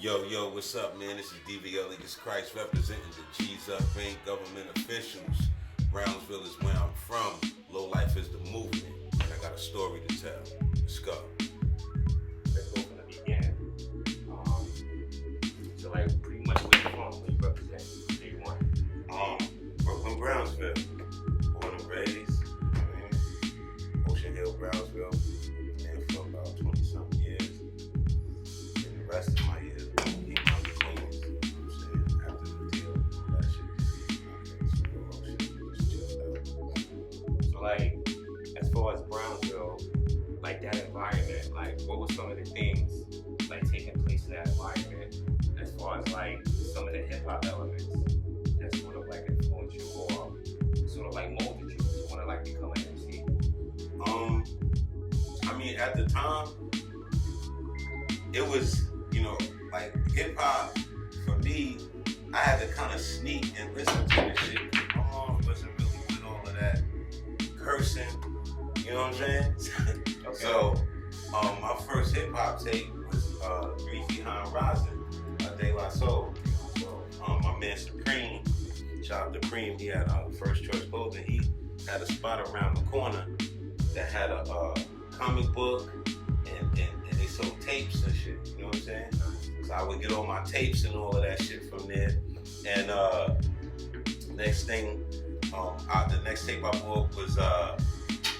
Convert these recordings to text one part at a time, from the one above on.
Yo, what's up, man? This is Alias Khryst representing the G's Up Bank government officials. Brownsville is where I'm from. Low life is the movement, and I got a story to tell. Let's go. Let's go from the beginning. So, like, pretty much where you from, where you represent, day one. Brooklyn, Brownsville. Born and raised. Ocean Hill, Brownsville. And for about 20-something years. And the rest of my years, came out of Queens. You know what I'm saying? After the deal, that shit, just chilled out. So, like, as far as Brownsville, like that environment, like, what were some of the things, like, taking place in that environment, as far as, like, some of the hip-hop elements that sort of, like, influenced you or sort of, like, molded you to want to, like, become an MC? I mean, at the time, it was, like hip-hop, for me, I had to kind of sneak and listen to this shit. My mom wasn't really with all of that cursing, you know what I'm saying? Okay. So, my first hip-hop tape was Greasy Han Rosin, De La Soul. So, my man Supreme, shout out to Cream, he had First Choice Clothing. He had a spot around the corner that had a comic book and they sold tapes and shit, you know what I'm saying? So I would get all my tapes and all of that shit from there. And next thing, the next tape I bought was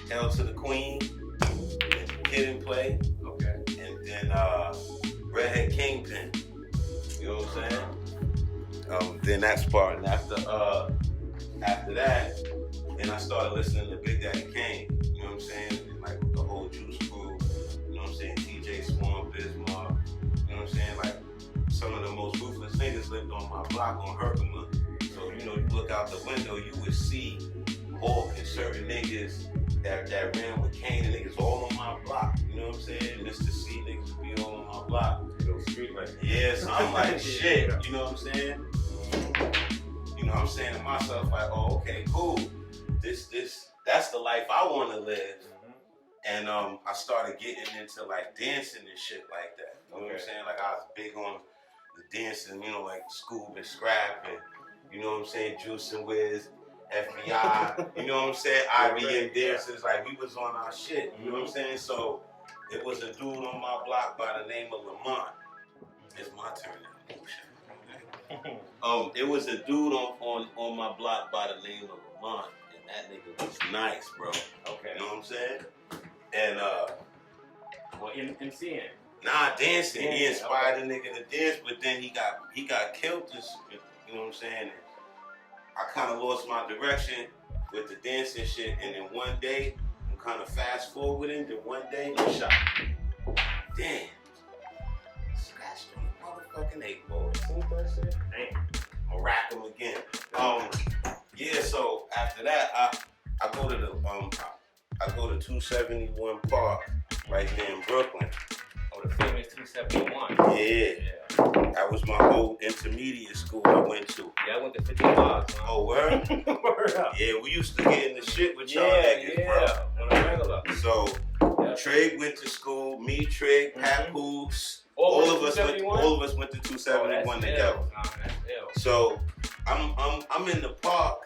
Hell to the Queen, and Kid and Play, Okay. and then Redhead Kingpin, you know what I'm saying? Then that part, and after that, then I started listening to Big Daddy Kane, you know what I'm saying? And like the whole Juice Crew, you know what I'm saying? DJ Swan, Bismarck, you know what I'm saying? Like some of the most ruthless niggas lived on my block on Herkimer. So, you look out the window, you would see Hawk and certain niggas that ran with Kane and niggas all on my block, you know what I'm saying? Mr. C niggas would be all on my block. Street like Yeah, so I'm like, shit, you know what I'm saying? I'm saying to myself, like, oh, okay, cool. That's the life I want to live. And I started getting into like dancing and shit like that. You know what I'm saying? Like I was big on the dancing, like Scoob and Scrap and, you know what I'm saying, Juice and Wiz, FBI, you know what I'm saying? IBM dancers, like we was on our shit, you know what I'm saying? So it was a dude on my block by the name of Lamont. It's my turn now. It was a dude on my block by the name of Lamont, and that nigga was nice, bro. Okay. You know what I'm saying? And well, MCing. Nah, dancing. He inspired the nigga to dance, but then he got killed. You know what I'm saying? And I kind of lost my direction with the dancing shit, and then one day I'm kind of fast forwarding. Then one day I'm shot. Damn. Scratched on the motherfucking 8 ball. Damn. I'll rack him again. Yeah. So after that, I go to I go to 271 Park right there in Brooklyn. Oh, the famous 271. Yeah. That was my old intermediate school I went to. Yeah, I went to 55. Man. Oh, word? Word up. Yeah, we used to get in the shit with y'all niggas, bro. On a regular. So, Trig went to school, me, Trig, Pat Hoops. All of us went to 271 together. That's ill. So I'm in the park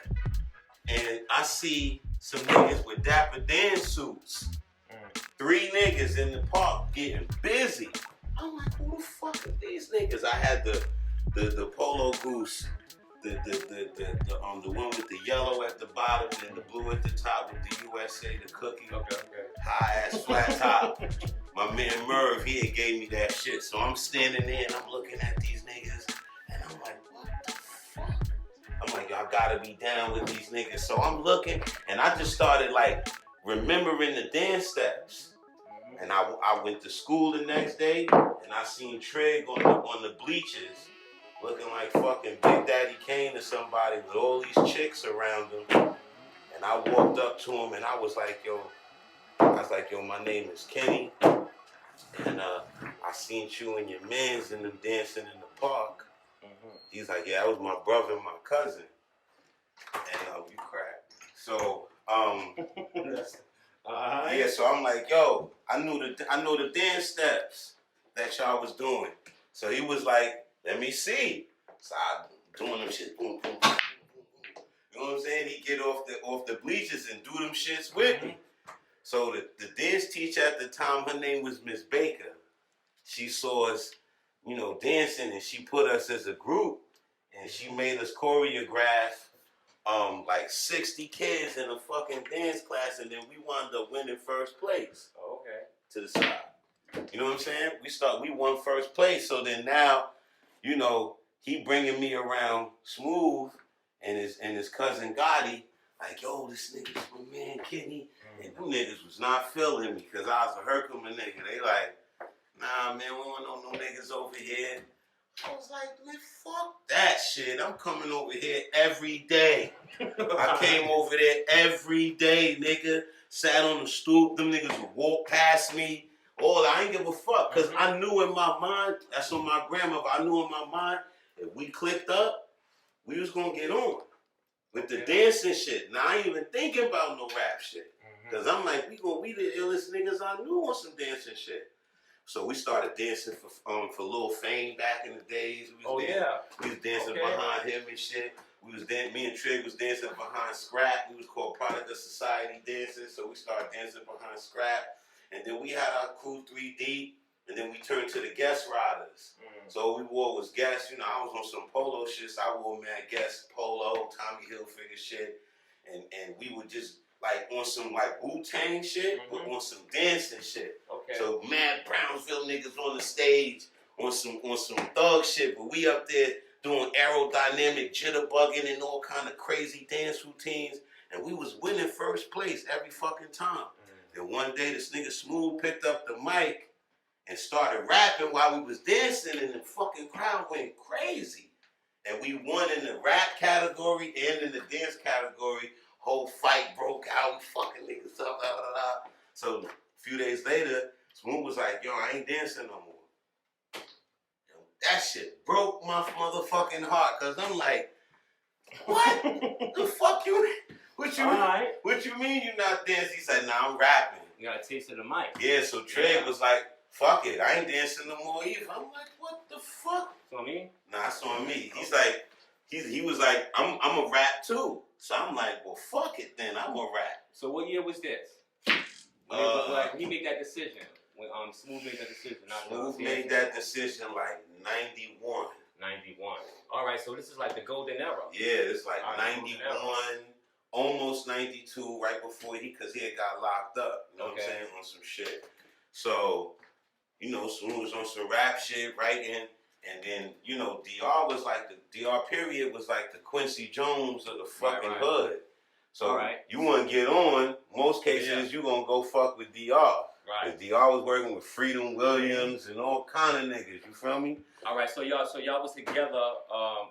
and I see some niggas with Dapper Dan suits. 3 niggas in the park getting busy. I'm like, who the fuck are these niggas? I had the Polo Goose, the one with the yellow at the bottom and the blue at the top with the USA, the cookie. Okay. High ass flat top. My man Merv, he had gave me that shit. So I'm standing there and I'm looking at these niggas and I'm like, what the fuck? I'm like, y'all gotta be down with these niggas. So I'm looking and I just started like remembering the dance steps. And I went to school the next day and I seen Trig on the bleachers looking like fucking Big Daddy Kane or somebody with all these chicks around him. And I walked up to him and I was like, yo, my name is Kenny. And I seen you and your mans and them dancing in the park. He's like, yeah, that was my brother and my cousin. And you crack. So, yeah, so I'm like, yo, I know the dance steps that y'all was doing. So he was like, let me see. So I doing them shit. Boom, boom, boom, boom, boom. You know what I'm saying? He get off the bleachers and do them shits with me. So the dance teacher at the time, her name was Miss Baker. She saw us, you know, dancing, and she put us as a group, and she made us choreograph like 60 kids in a fucking dance class, and then we wound up winning first place. Oh, okay. To the side. You know what I'm saying? We won first place. So then now, you know, he bringing me around Smooth and his cousin Gotti, like, yo, this nigga's my man Kenny. And them niggas was not feeling me because I was a Herkimer nigga. They like, nah, man, we don't know no niggas over here. I was like, man, fuck that shit. I'm coming over here every day. I came over there every day, nigga. Sat on the stoop. Them niggas would walk past me. All I ain't give a fuck. Because I knew in my mind, that's on my grandmother, I knew in my mind, if we clicked up, we was going to get on. With the dancing shit. Now, I ain't even thinking about no rap shit. Because I'm like, we the illest niggas I knew on some dancing shit. So we started dancing for Lil Fame back in the days. We was dancing behind him and shit. Me and Trig was dancing behind Scrap. We was called Product of Society Dancers. So we started dancing behind Scrap. And then we had our crew 3D. And then we turned to the Guest Riders. So we wore was Guest. You know, I was on some polo shit. So I wore mad Guest polo, Tommy Hilfiger shit. And we would just like on some like Wu-Tang shit, but on some dancing shit. Okay. So mad Brownsville niggas on the stage on some thug shit, but we up there doing aerodynamic jitterbugging and all kind of crazy dance routines, and we was winning first place every fucking time. And one day this nigga Smooth picked up the mic and started rapping while we was dancing, and the fucking crowd went crazy. And we won in the rap category and in the dance category. Whole fight broke out. We fucking niggas up. Blah, blah, blah. So a few days later, Smooth was like, yo, I ain't dancing no more. Yo, that shit broke my motherfucking heart. Because I'm like, what? The fuck you? What you mean you not dancing? He said, nah, I'm rapping. You got a taste of the mic. Yeah, so Trey was like, fuck it. I ain't dancing no more either. I'm like, what the fuck? It's on me? Nah, it's on me. He's like, he was like, I'm a rap too. So I'm like, well, fuck it then. I'm a rap. So what year was this? He made that decision. When Smooth made that decision. Smooth made that decision like 91. 91. All right, so this is like the golden era. Yeah, it's like 91, almost 92, right before because he had got locked up. You know what I'm saying? On some shit. So, you know, Smooth was on some rap shit, right? And then, you know, DR was like the DR period was like the Quincy Jones of the fucking hood. So you want to get on, most cases you going to go fuck with DR. Right. Because DR was working with Freedom Williams and all kind of niggas, you feel me? All right, so y'all was together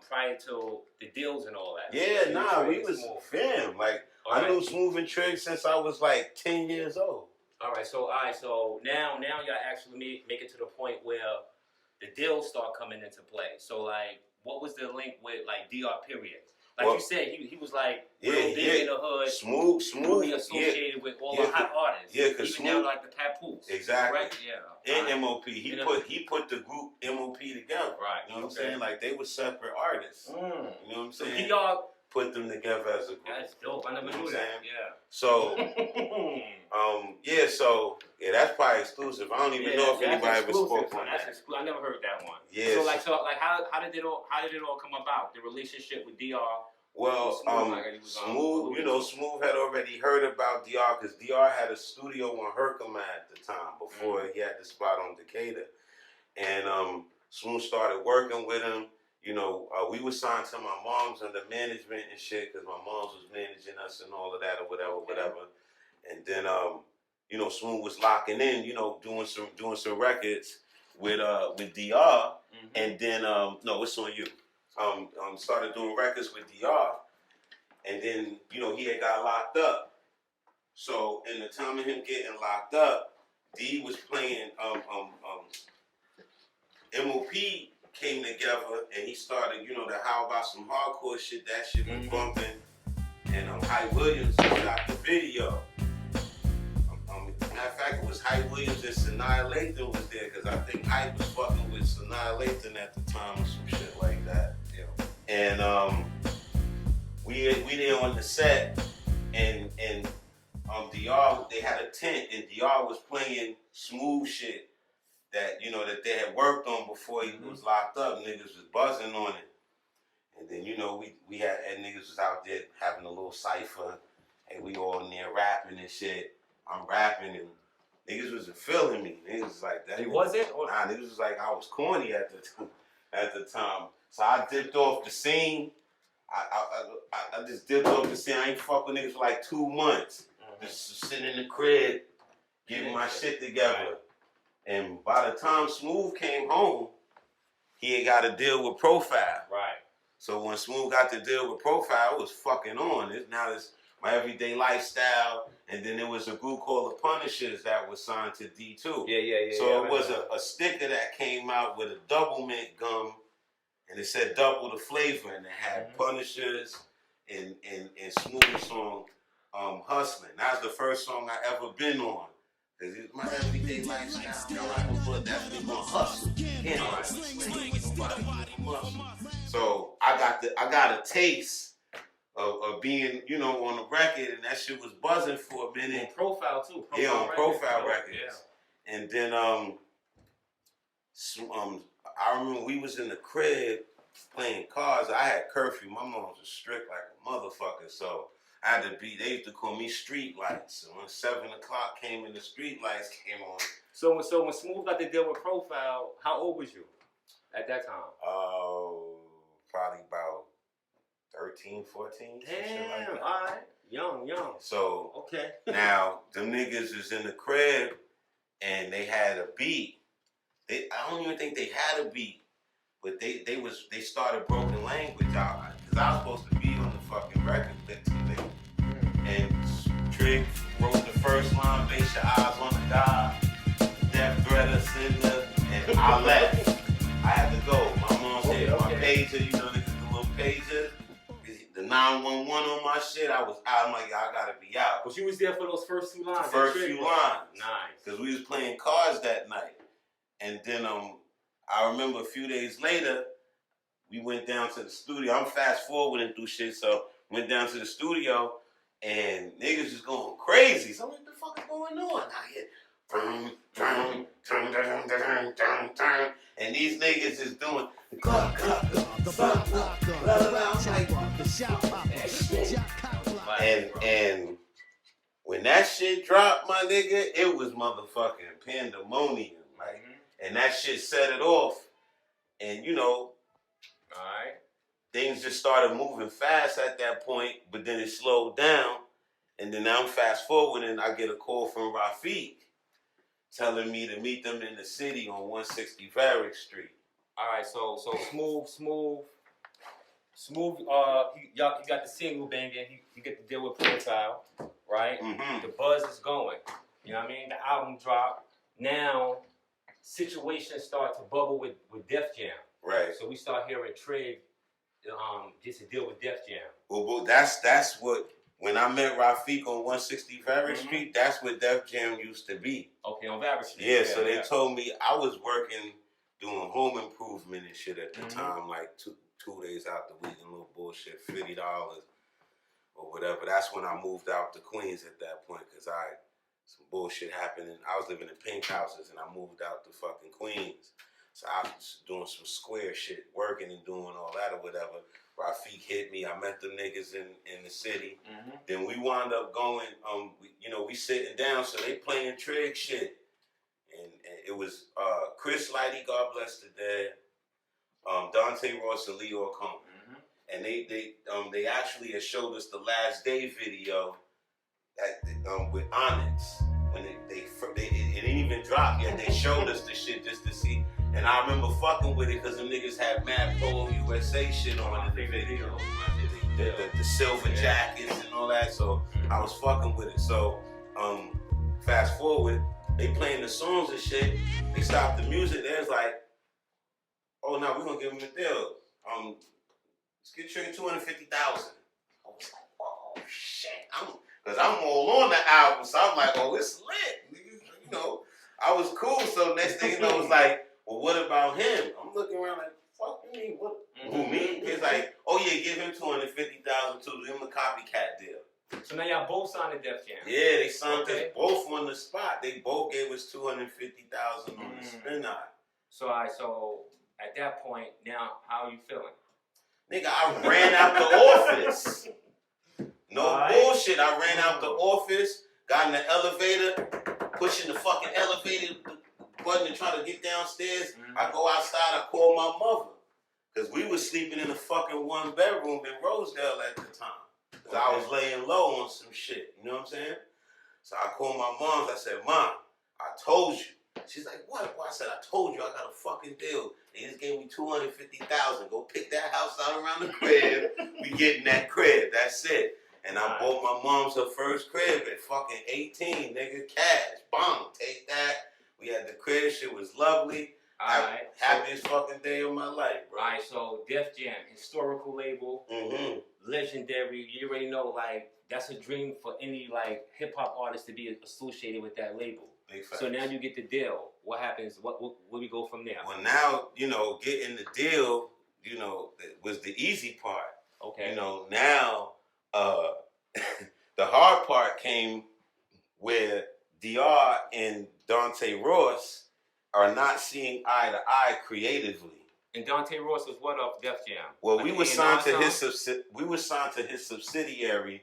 prior to the deals and all that. Yeah, nah, we was fam. Like, I knew Smooth and Trig since I was like 10 years old. All right, so now y'all actually make it to the point where the deals start coming into play. So like, what was the link with like DR period? Like you said, he was like real big in the hood. Smooth. He associated with all the hot artists. Yeah, because Smooth down like the Papoose. Exactly. Right? Yeah. And MOP. He put the group MOP together. Right. You know what I'm saying? Like they were separate artists. You know what I'm saying? So put them together as a group. That's dope. I never knew that. Yeah. So, that's probably exclusive. I don't even know if anybody ever spoke on that. I never heard that one. Yeah. So how did it all come about? The relationship with DR. Well, Smooth, Smooth had already heard about DR because DR had a studio on Herkimer at the time before he had the spot on Decatur, and Smooth started working with him. You know, we were signed to my mom's under management and shit because my mom's was managing us and all of that or whatever. And then, Smooth was locking in, doing some records with DR. And then, no, it's on you. Started doing records with DR. And then, he had got locked up. So in the time of him getting locked up, D was playing MOP came together and he started, the How About Some Hardcore shit, that shit was bumping. And Hype Williams got the video. Matter of fact, it was Hype Williams and Sanaa Lathan was there because I think Hype was fucking with Sanaa Lathan at the time or some shit like that. Yeah. And we there on the set, and DR, they had a tent, and DR was playing smooth shit that that they had worked on before he was locked up. Niggas was buzzing on it, and then we had and niggas was out there having a little cipher. Hey, we all in there rapping and shit. I'm rapping and niggas wasn't feeling me. Niggas was like that. It wasn't? Nah, niggas was like I was corny at the time. So I dipped off the scene. I just dipped off the scene. I ain't fuck with niggas for like 2 months. Just sitting in the crib, getting my shit together. And by the time Smooth came home, he had got to deal with Profile. Right. So when Smooth got to deal with Profile, it was fucking on. Now it's my everyday lifestyle, and then there was a group called the Punishers that was signed to D2. Yeah. So it was a sticker that came out with a double mint gum, and it said double the flavor, and it had Punishers and Smooth song Hustling. That's the first song I ever been on. Cause it's my everyday lifestyle. That's me gonna hustle. So I got a taste of being, on the record, and that shit was buzzing for a minute. On Profile too. On Profile Records. Yeah. And then I remember we was in the crib playing cards. I had curfew. My mom was strict like a motherfucker, so I had to be. They used to call me Street Lights. And when 7 o'clock came in, the Street Lights came on. So when Smooth got to deal with Profile, how old was you at that time? Probably about 13, 14. Damn, like that. all right. Young. So, okay. Now, them niggas was in the crib, and they had a beat. I don't even think they had a beat, but they started Broken Language out. Because I was supposed to be on the fucking record with them niggas. And Trig wrote the first line, base your eyes on the die, death threat of cinder, and I left. I had to go. My mom said, my pager, the little pager, the 911 on my shit, I was out. I'm like, I gotta be out. But you was there for those first few lines. The first few lines. Nice. Because we was playing cards that night. And then I remember a few days later, we went down to the studio. I'm fast forwarding through shit, so went down to the studio, and niggas just going crazy. So I'm like, what the fuck is going on out here? And these niggas is doing and when that shit dropped, my nigga, it was motherfucking pandemonium. Like, and that shit set it off. And alright, things just started moving fast at that point, but then it slowed down. And then now I'm fast forwarding, I get a call from Rafiq telling me to meet them in the city on 160 Varick Street. Alright, so Smooth, he got the single banging, he get to deal with Profile, right? The buzz is going. You know what I mean? The album dropped. Now, situations start to bubble with Def Jam. Right. So we start hearing Trig just to deal with Def Jam. Well, that's what, when I met Rafiq on 160 Varick Street, that's what Def Jam used to be. Okay, on Varick Street. Yeah, so they told me I was working, doing home improvement and shit at the time, like two days out the week and little bullshit, $50 or whatever. That's when I moved out to Queens at that point, because some bullshit happened. I was living in pink houses, and I moved out to fucking Queens. So I was doing some square shit, working and doing all that or whatever. Rafiq hit me. I met them niggas in the city. Then we wound up going, we sitting down, so they playing Trig shit. And it was Chris Lighty, God bless the dead, Dante Ross and Leo Combs. And they actually had showed us the Last Day video with ONYX. When it didn't even drop yet. They showed us the shit just to see. And I remember fucking with it because them niggas had mad Polo USA shit on in the video. The silver jackets and all that. So I was fucking with it. So fast forward, they playing the songs and shit. They stopped the music. They was like, oh no, we're gonna give them a deal. Let's get Trig 250,000. I was like, oh shit. Because I'm all on the album, so I'm like, oh, it's lit. you know, I was cool. So next thing you know, it's like, well, what about him? I'm looking around like, fuck me, what? Who, me? It's like, oh yeah, give him $250,000 too. Give him a copycat deal. So now y'all both signed a Def Jam. Yeah, they signed us both on the spot. They both gave us $250,000 on the spin out. So so at that point, now how are you feeling? Nigga, I ran out the office. No bullshit. I ran out the office, got in the elevator, pushing the fucking elevator button and trying to get downstairs. I go outside, I call my mother. Because we was sleeping in a fucking one bedroom in Rosedale at the time. Because I was laying low on some shit. You know what I'm saying? So I called my mom. I said, Mom, I told you. She's like, what? I said, I told you I got a fucking deal. They just gave me $250,000. Go pick that house out around the crib. We getting that crib. That's it. And I bought my mom's her first crib at fucking 18, nigga. Cash. Bong. Take that. We had the crib. Shit was lovely. Happiest fucking day of my life, bro. Alright, so Def Jam, historical label, legendary. You already know, like, that's a dream for any, like, hip-hop artist to be associated with that label. Big fact. So now you get the deal. What happens? Where we go from there? Well, now, you know, getting the deal, you know, was the easy part. Okay. You know, now, the hard part came where DR and Dante Ross are not seeing eye to eye creatively. And Dante Ross was what of Def Jam? Well, like we were signed to his subsidiary,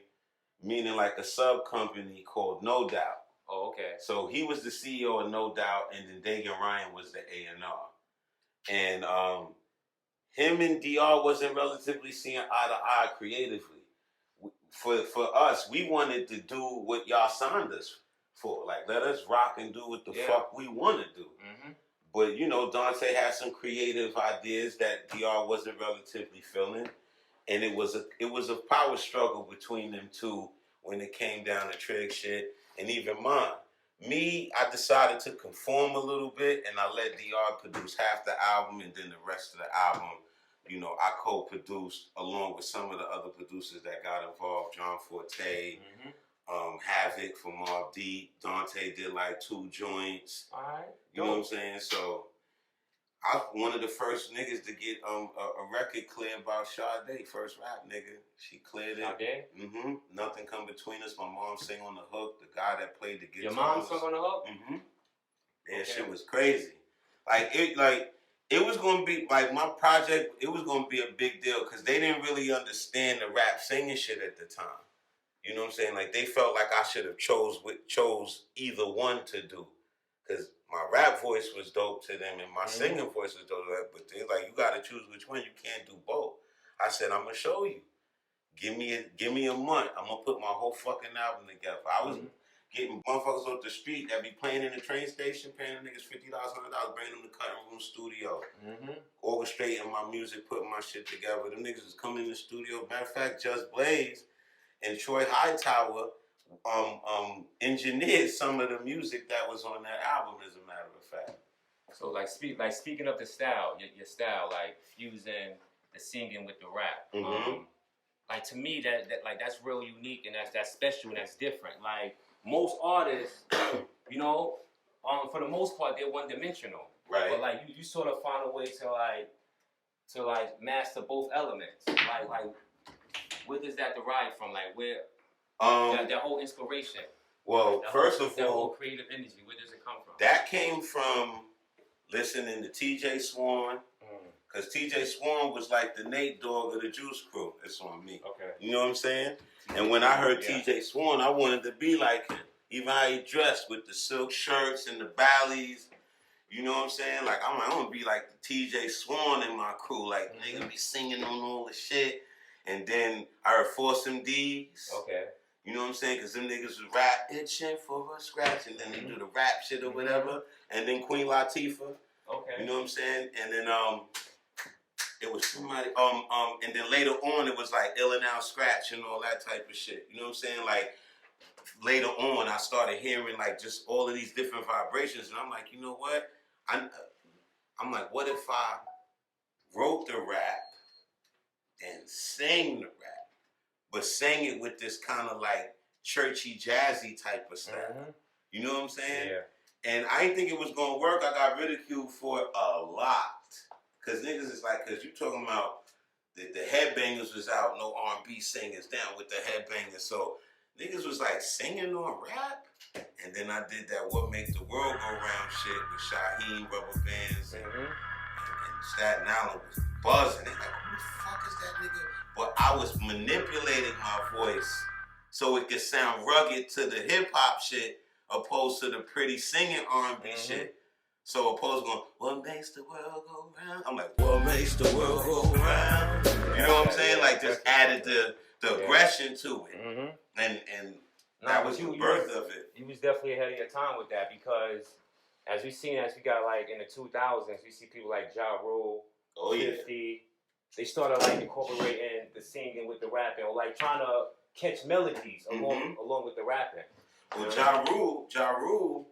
meaning like a sub company called No Doubt. Oh, okay. So he was the CEO of No Doubt, and then Dagan Ryan was the A&R. And him and DR wasn't relatively seeing eye to eye creatively. For us, we wanted to do what y'all signed us for. Like, let us rock and do what the fuck we want to do. But, you know, Dante had some creative ideas that DR wasn't relatively feeling. And it was a power struggle between them two when it came down to Trig shit and even mine. Me, I decided to conform a little bit, and I let DR produce half the album, and then the rest of the album, you know, I co-produced along with some of the other producers that got involved. John Forte, Havoc from Mobb Deep. Dante did like 2 joints. All right. You know what I'm saying? So I one of the first niggas to get a record cleared about Sade, first rap nigga. She cleared it. Sade? Nothing come between us. My mom sang on the hook. The guy that played the guitar. Your mom sang on the hook? Yeah, shit was crazy. It was gonna be like my project. It was gonna be a big deal because they didn't really understand the rap singing shit at the time. You know what I'm saying? Like, they felt like I should have chose either one to do. Because my rap voice was dope to them and my singing voice was dope to them. But they're like, you got to choose which one. You can't do both. I said, I'm going to show you. Give me a month. I'm going to put my whole fucking album together. I was getting motherfuckers off the street that be playing in the train station, paying them niggas $50, $100, bringing them to Cutting Room Studio. Orchestrating my music, putting my shit together. Them niggas was coming in the studio. Matter of fact, Just Blaze and Troy Hightower engineered some of the music that was on that album, as a matter of fact. So speaking of the style, your style, like fusing the singing with the rap. Like, to me that's real unique, and that's special and that's different. Like, most artists, you know, for the most part they're one dimensional. Right. But like you sort of find a way to master both elements. Like where does that derive from? Like, where that whole inspiration? Well, first of all, that whole creative energy, where does it come from? That came from listening to TJ Swan, because TJ Swan was like the Nate Dogg of the Juice Crew. It's on me. Okay. You know what I'm saying? And when I heard TJ Swan, I wanted to be like him. Even how he dressed with the silk shirts and the ballies. You know what I'm saying? Like, I'm gonna be like the TJ Swan in my crew. Like, they gonna be singing on all the shit. And then I heard Force MDs. Okay. You know what I'm saying? Because them niggas was rap, itching for a scratch. And then they do the rap shit or whatever. And then Queen Latifah. Okay. You know what I'm saying? And then it was somebody, and then later on it was like Ill and Out Scratch and all that type of shit. You know what I'm saying? Like, later on I started hearing like just all of these different vibrations. And I'm like, you know what? I'm like, what if I wrote the rap and sang the rap, but sang it with this kind of like churchy, jazzy type of style. You know what I'm saying? Yeah. And I didn't think it was gonna work. I got ridiculed for it a lot. Cause niggas is like, cause you talking about the headbangers was out, no R&B singers down with the headbangers. So niggas was like singing on rap. And then I did that What Makes the World Go Round shit with Shaheem, Rubber Bands, and Staten Island was buzzing. They like, who the fuck is that nigga? But I was manipulating my voice so it could sound rugged to the hip hop shit opposed to the pretty singing R&B shit. So opposed to going, what makes the world go round? I'm like, what makes the world go round? You know what I'm saying? Like just added the aggression to it. And that was the birth of it. You was definitely ahead of your time with that because as we got like in the 2000s, we see people like Ja Rule, 50. They started like incorporating the singing with the rapping or like trying to catch melodies along with the rapping. Well, Ja Rule,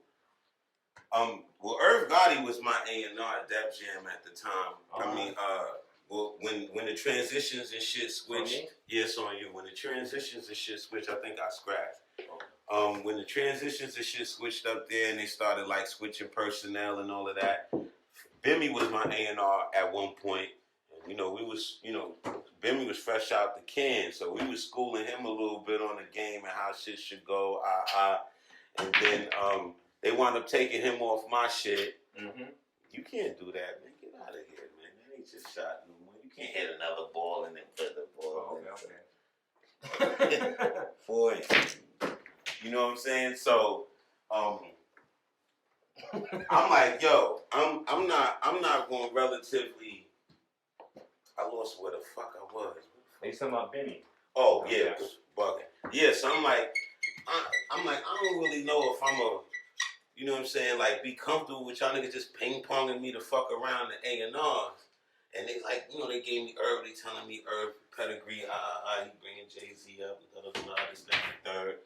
well, Irv Gotti was my A&R at Def Jam at the time. I mean, well, when the transitions and shit switched, yes, on you. When the transitions and shit switched, I think I scratched. When the transitions and shit switched up there and they started like switching personnel and all of that, Bimmy was my A&R at one point. And, you know, Bimmy was fresh out the can, so we was schooling him a little bit on the game and how shit should go. And then they wound up taking him off my shit. You can't do that, man. Get out of here, man. That ain't just shot no more. You can't hit another ball and then put the ball in. Boy. You know what I'm saying? So, I'm like, yo, I'm not going relatively. I lost where the fuck I was. They talking about Benny. Oh yeah, it was bugging. Yeah, so I'm like, I don't really know if I'm you know what I'm saying, like be comfortable with y'all niggas just ping ponging me to fuck around the A&Rs. And they like, you know, they gave me Irv, they telling me Irv pedigree, he bringing Jay-Z up, this, that, and third.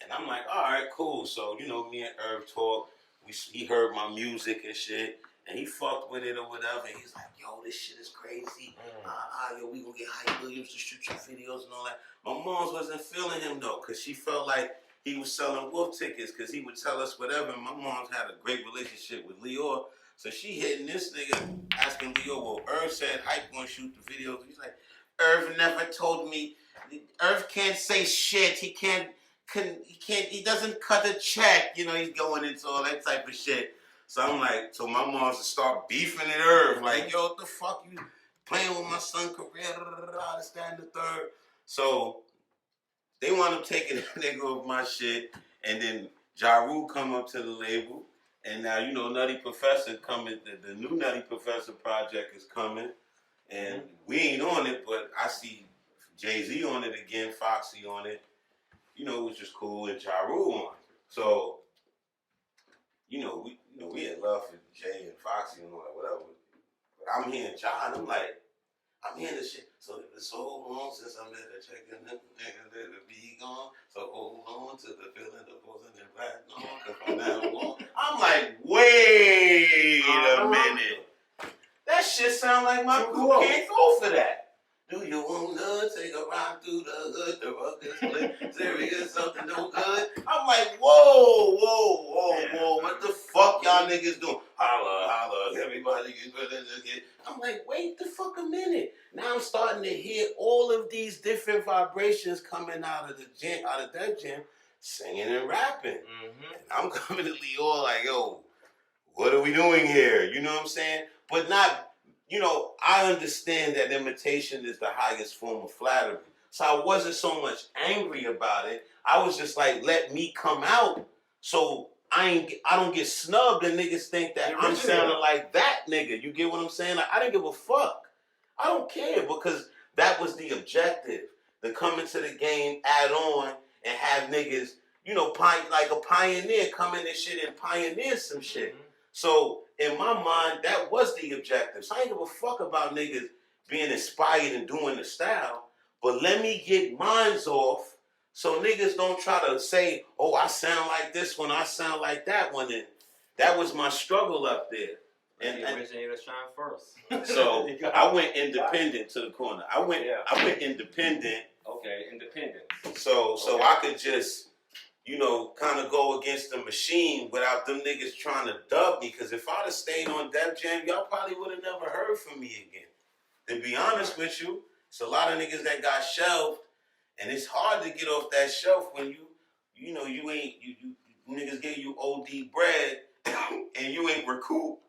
And I'm like, all right, cool. So, you know, me and Irv talk. He heard my music and shit, and he fucked with it or whatever. And he's like, yo, this shit is crazy. Yo, we gonna get Hype Williams to shoot your videos and all that. My mom's wasn't feeling him though, cause she felt like he was selling wolf tickets, cause he would tell us whatever. And my mom's had a great relationship with Leo, so she hitting this nigga, asking Leo, well, Irv said Hype gonna shoot the videos. He's like, Irv never told me. Irv can't say shit. He doesn't cut a check. You know, he's going into all that type of shit. So I'm like, so my mom to start beefing at Irv. Like, yo, what the fuck you playing with my son's career? This, that, and the third. So they wound up taking that nigga off my shit. And then Ja Rule come up to the label. And now, you know, Nutty Professor coming, the new Nutty Professor project is coming. And we ain't on it, but I see Jay-Z on it again, Foxy on it. You know, which is cool, and Ja Rule on it. So, we in love with Jay and Foxy and all that, whatever. But I'm hearing Ja, and I'm hearing this shit. So it's so long since I met a chick and the be gone. So hold on to the feeling of posing and black on, cause from now on. I'm like, wait a minute. That shit sound like my crew can't go for that. Do you want to take a ride through the hood? The rock is split. Serious, something no good. I'm like, whoa. What the fuck y'all niggas doing? Holla, everybody get good again. I'm like, wait the fuck a minute. Now I'm starting to hear all of these different vibrations coming out of the gym, out of that gym, singing and rapping. And I'm coming to Leo like, yo, what are we doing here? You know what I'm saying? But not. You know, I understand that imitation is the highest form of flattery. So I wasn't so much angry about it. I was just like, let me come out so I don't get snubbed and niggas think that I'm sounding like that nigga. You get what I'm saying? Like, I didn't give a fuck. I don't care because that was the objective. To come into the game, add on, and have niggas, you know, like a pioneer come in and shit and pioneer some shit. So in my mind, that was the objective. So I ain't give a fuck about niggas being inspired and doing the style. But let me get mines off so niggas don't try to say, oh, I sound like this one, I sound like that one. And that was my struggle up there. And the originator shine first. So I went independent to the corner. I went independent. Okay, independent. So I could just, kind of go against the machine without them niggas trying to dub me. Because if I'd have stayed on Def Jam, y'all probably would have never heard from me again. To be honest with you, it's a lot of niggas that got shelved, and it's hard to get off that shelf when you niggas give you OD bread and you ain't recoup.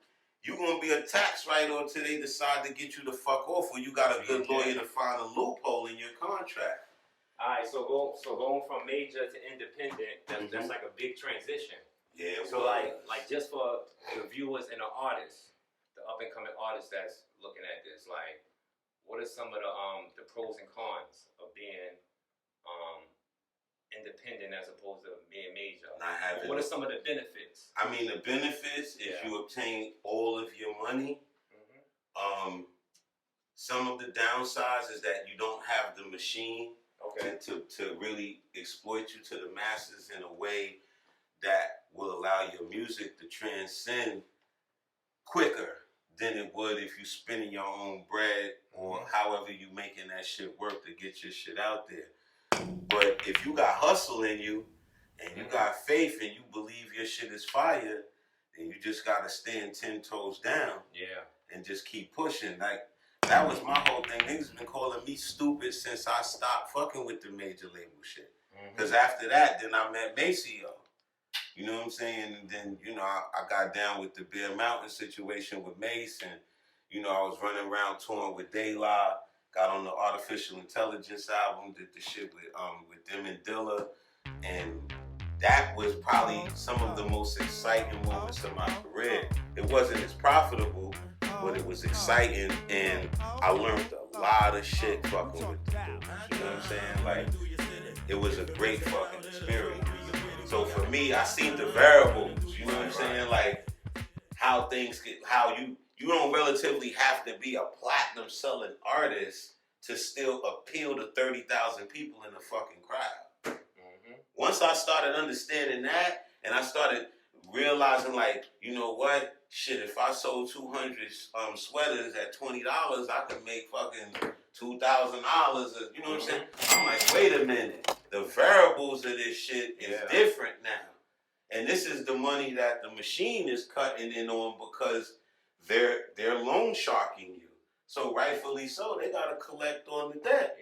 You gonna be a tax write-off until they decide to get you the fuck off, or you got a good lawyer to find a loophole in your contract. All right, so going from major to independent, that's like a big transition. Yeah. So like just for the viewers and the artists, the up and coming artists that's looking at this, like, what are some of the pros and cons of being independent as opposed to being major? What are some of the benefits? I mean, the benefits is you obtain all of your money. Some of the downsides is that you don't have the machine to really exploit you to the masses in a way that will allow your music to transcend quicker than it would if you spending your own bread or however you making that shit work to get your shit out there. But if you got hustle in you and you got faith and you believe your shit is fire, then you just gotta stand 10 toes down and just keep pushing. Like, that was my whole thing. Niggas been calling me stupid since I stopped fucking with the major label shit. Because after that, then I met Maceo. You know what I'm saying? And then, I got down with the Bear Mountain situation with Mace. And, I was running around touring with De La. Got on the Artificial Intelligence album. Did the shit with them and Dilla. And that was probably some of the most exciting moments of my career. It wasn't as profitable, but it was exciting, and I learned a lot of shit fucking with the dudes. You know what I'm saying? Like, it was a great fucking experience. So for me, I seen the variables. You know what I'm saying? Like, how things get, how you don't relatively have to be a platinum selling artist to still appeal to 30,000 people in the fucking crowd. Once I started understanding that, and I started realizing, like, you know what? Shit, if I sold 200 sweaters at $20, I could make fucking $2,000. You know what I'm saying? I'm like, wait a minute. The variables of this shit is different now. And this is the money that the machine is cutting in on because they're loan sharking you. So rightfully so, they gotta collect on the debt.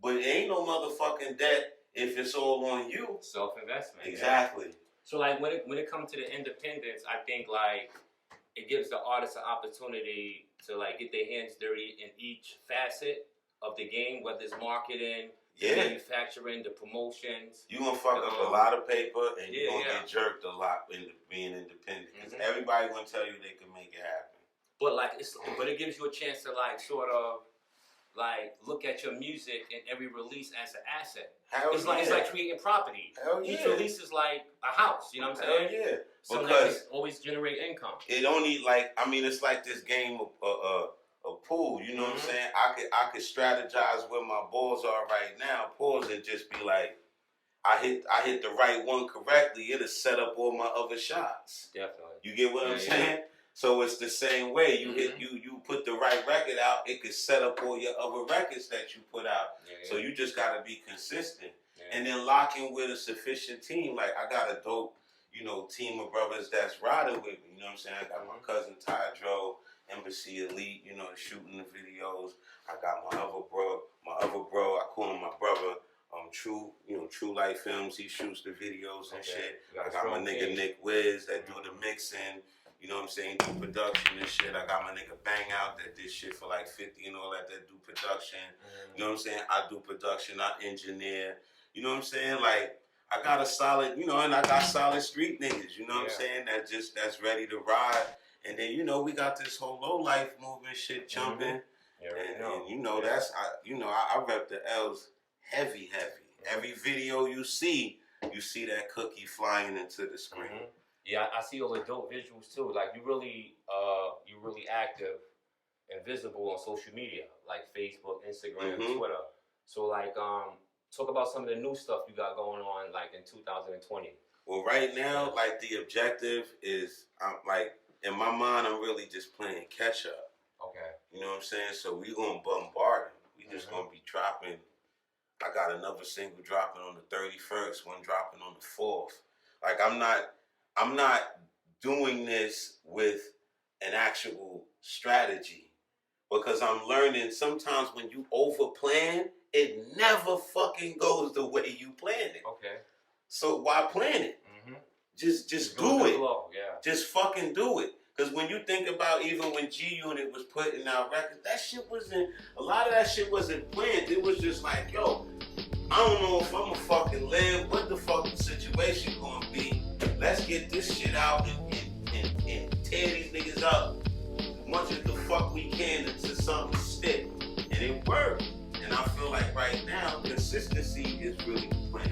But it ain't no motherfucking debt if it's all on you. Self-investment. Exactly. So like when it comes to the independence, I think like it gives the artist an opportunity to like get their hands dirty in each facet of the game, whether it's marketing, manufacturing, the promotions. You gonna fuck up a lot of paper and you gonna get jerked a lot into being independent. Because everybody gonna tell you they can make it happen. But like it gives you a chance to like sort of like look at your music and every release as an asset. It's like creating property. Each release is like a house, you know what I'm saying? Yeah. So because always generate income. It only it's like this game of pool, you know what I'm saying? I could strategize where my balls are right now, pause and just be like, I hit the right one correctly, it'll set up all my other shots. Definitely. You get what I'm saying? So it's the same way. You hit you put the right record out, it could set up all your other records that you put out. So you just gotta be consistent. And then lock in with a sufficient team. Like I got a dope, team of brothers that's riding with me. You know what I'm saying? I got my cousin Todd, Embassy Elite, shooting the videos. I got my other bro, I call him my brother, True Life Films, he shoots the videos and shit. I got my nigga Nick Wiz that do the mixing. You know what I'm saying? Do production and shit. I got my nigga Bang Out that did shit for like 50 and all that do production. You know what I'm saying? I do production, I engineer. You know what I'm saying? Like, I got a solid, and I got solid street niggas, you know what I'm saying? That's ready to ride. And then, we got this whole low life movement shit jumping. That's, I rep the L's heavy. Every video you see that cookie flying into the screen. Yeah, I see all the dope visuals too. Like you're really active and visible on social media, like Facebook, Instagram, Twitter. So like, talk about some of the new stuff you got going on, like in 2020. Well, right now, like the objective is, in my mind, I'm really just playing catch up. Okay. You know what I'm saying? So we gonna bombard them. We just gonna be dropping I got another single dropping on the 31st, one dropping on the 4th. Like I'm not doing this with an actual strategy because I'm learning sometimes when you over plan, it never fucking goes the way you planned it. Okay. So why plan it? Mm-hmm. Just do it. Yeah. Just fucking do it. Because when you think about even when G Unit was putting out records, that shit wasn't, a lot of that shit wasn't planned. It was just like, yo, I don't know if I'm gonna fucking live, what the fucking situation gonna be. Let's get this shit out and tear these niggas up as much as the fuck we can until something stick. And it worked. And I feel like right now, consistency is really the plan.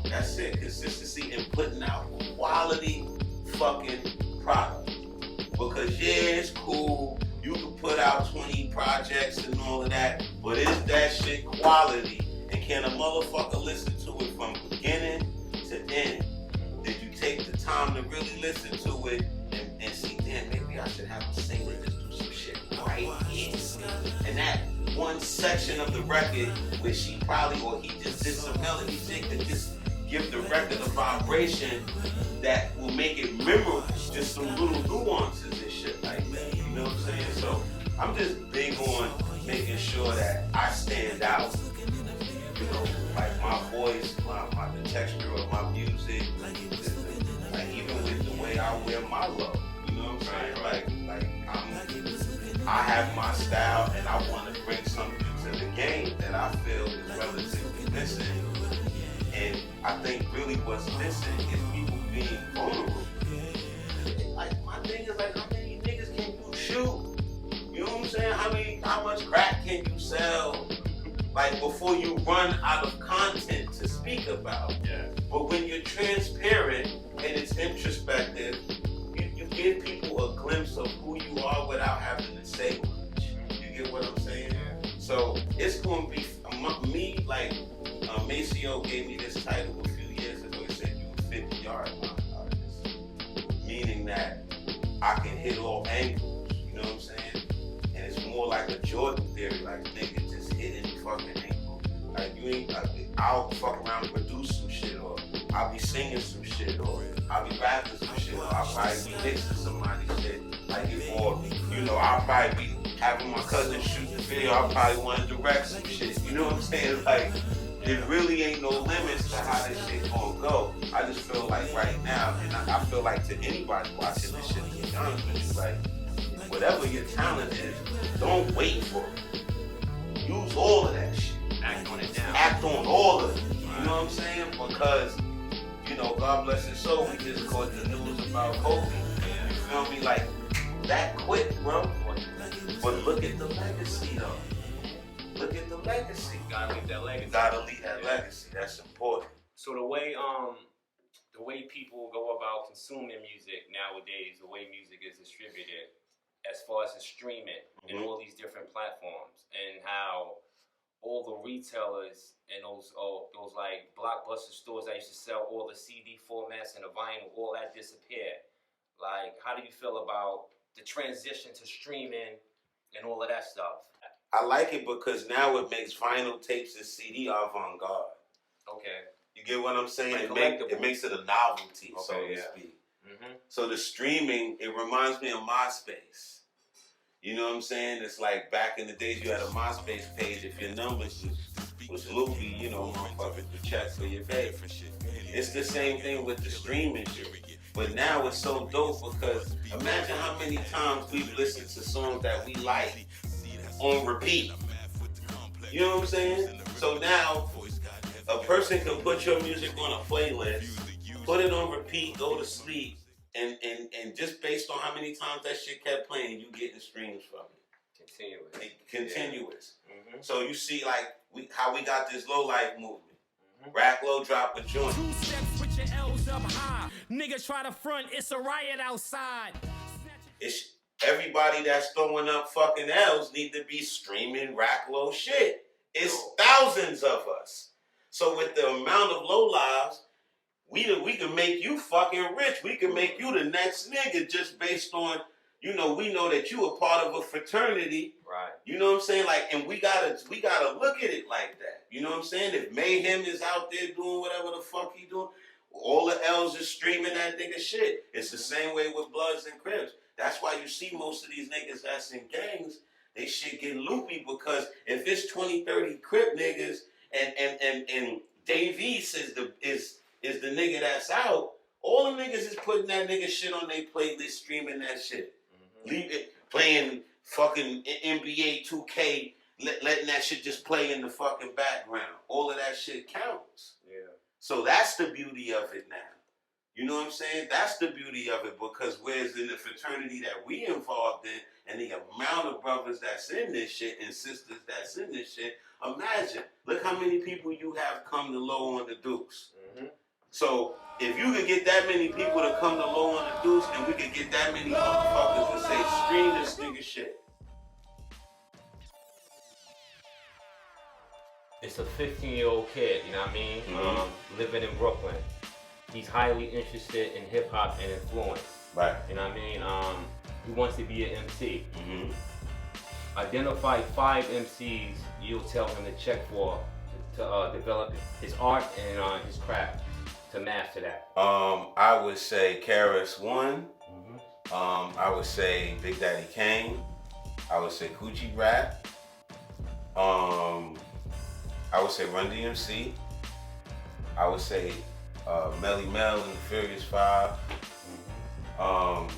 That's it, consistency in putting out quality fucking product. Because yeah, it's cool, you can put out 20 projects and all of that, but is that shit quality? And can a motherfucker listen to it from beginning to end? Did you take the time to really listen to it and see, damn, maybe I should have a singer just do some shit right here. And that one section of the record where she probably, or he just did some melody shit that just give the record a vibration that will make it memorable. Just some little nuances and shit like that. You know what I'm saying? So I'm just big on making sure that I stand out. You know, like my voice, the texture of my music, like even with the way I wear my look. You know what I'm saying? Like I have my style and I want to bring something to the game that I feel is relatively missing. And I think really what's missing is people being vulnerable. Like my thing is like, how many niggas can you shoot? You know what I'm saying? How much crack can you sell? Like before you run out of content to speak about. Yeah. But when you're transparent and it's introspective, you give people a glimpse of who you are without having to say much. You get what I'm saying? So it's gonna be me, like Maceo gave me this title a few years ago. He said you a 50-yard line artist, meaning that I can hit all angles. You know what I'm saying? And it's more like a Jordan theory, like nigga just hit any fucking angle. Like you ain't, I'll fuck around and produce some shit, or I'll be singing some shit, or I'll be rapping some shit, or I'll probably be mixing somebody's shit. Like or you know, I'll probably be having my cousin shoot the video. I'll probably want to direct some shit. You know what I'm saying? Like. There really ain't no limits to how this shit gonna go. I just feel like right now, and I feel like to anybody watching this shit, to be honest with you, like, whatever your talent is, don't wait for it. Use all of that shit. Act on it now. Act on all of it. You know what I'm saying? Because, you know, God bless his soul, we just caught the news about Kobe. You feel me? Like, that quick, bro. But look at the legacy, though. Look at the legacy. Gotta leave that legacy. Gotta leave that legacy. That's important. So the way people go about consuming music nowadays, the way music is distributed, as far as the streaming and all these different platforms, and how all the retailers and those like blockbuster stores that used to sell all the CD formats and the vinyl, all that disappeared. Like, how do you feel about the transition to streaming and all of that stuff? I like it because now it makes vinyl tapes and CD avant-garde. Okay. You get what I'm saying? Like it makes it a novelty, okay, so to yeah. speak. So the streaming, it reminds me of MySpace. You know what I'm saying? It's like back in the days you had a MySpace page. If your numbers was loopy, you know, motherfuckers would check for your pay. It's the same thing with the streaming shit. But now it's so dope because imagine how many times we've listened to songs that we like on repeat. You know what I'm saying? So now a person can put your music on a playlist, put it on repeat, go to sleep, and just based on how many times that shit kept playing, you getting streams from it. Continuous. Yeah. So you see like how we got this low life movement. Rack Low drop a joint. 2 steps with your L's up high. Niggas try to front, it's a riot outside. It's everybody that's throwing up fucking L's need to be streaming Rack Low shit. It's thousands of us. So with the amount of low lives, we can make you fucking rich. We can make you the next nigga just based on you know, we know that you a part of a fraternity. Right. You know what I'm saying? Like, and we gotta look at it like that. You know what I'm saying? If Mayhem is out there doing whatever the fuck he doing, all the L's is streaming that nigga shit. It's the same way with Bloods and Crips. That's why you see most of these niggas that's in gangs, they shit get loopy, because if it's 20, 30 Crip niggas and Dave East is the nigga that's out, all the niggas is putting that nigga shit on their playlist, streaming that shit. Leave it playing fucking NBA 2K, letting that shit just play in the fucking background. All of that shit counts. Yeah. So that's the beauty of it now. You know what I'm saying? That's the beauty of it, because whereas in the fraternity that we involved in, and the amount of brothers that's in this shit and sisters that's in this shit, imagine, look how many people you have come to Low on the Deuce. Mm-hmm. So if you could get that many people to come to Low on the Deuce, and we could get that many motherfuckers to say, stream this nigga shit. It's a 15-year-old kid, you know what I mean? Mm-hmm. Living in Brooklyn. He's highly interested in hip hop and influence. Right. You know what I mean? He wants to be an MC. Mm-hmm. Identify 5 MCs you'll tell him to check for to develop his art and his craft to master that. I would say Karis One. Mm-hmm. I would say Big Daddy Kane. I would say Coochie Rap. I would say Run DMC. I would say Melly Mel and the Furious Five. It was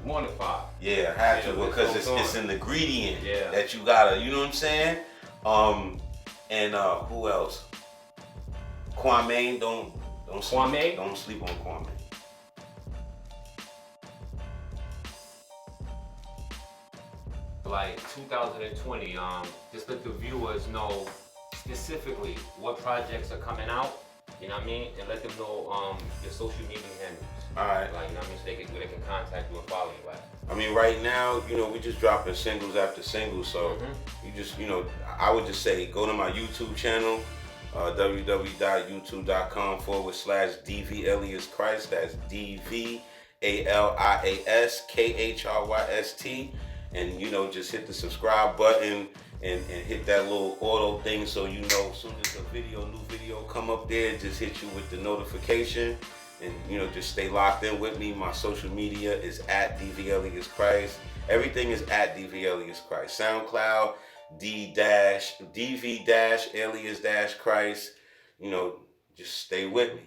more than 5. Yeah, I had to, Yeah, because it's it's an ingredient Yeah. that you gotta, you know what I'm saying? And who else? Kwame, don't sleep, Kwame? don't sleep on Kwame. Like 2020, just let the viewers know specifically what projects are coming out, you know what I mean? And let them know your social media handles. Alright. Like, you know what I mean? So they can contact you and follow you. Like. I mean, right now, you know, we just dropping singles after singles, so you just, you know, I would just say go to my YouTube channel, www.youtube.com/DV Alias Khryst. That's DVALIASKHRYST. And, you know, just hit the subscribe button and hit that little auto thing, so you know as soon as new video come up there, just hit you with the notification. And, you know, just stay locked in with me. My social media is at DV Alias Khryst. Everything is at DV Alias Khryst. SoundCloud, DV-Alias-Khryst. You know, just stay with me.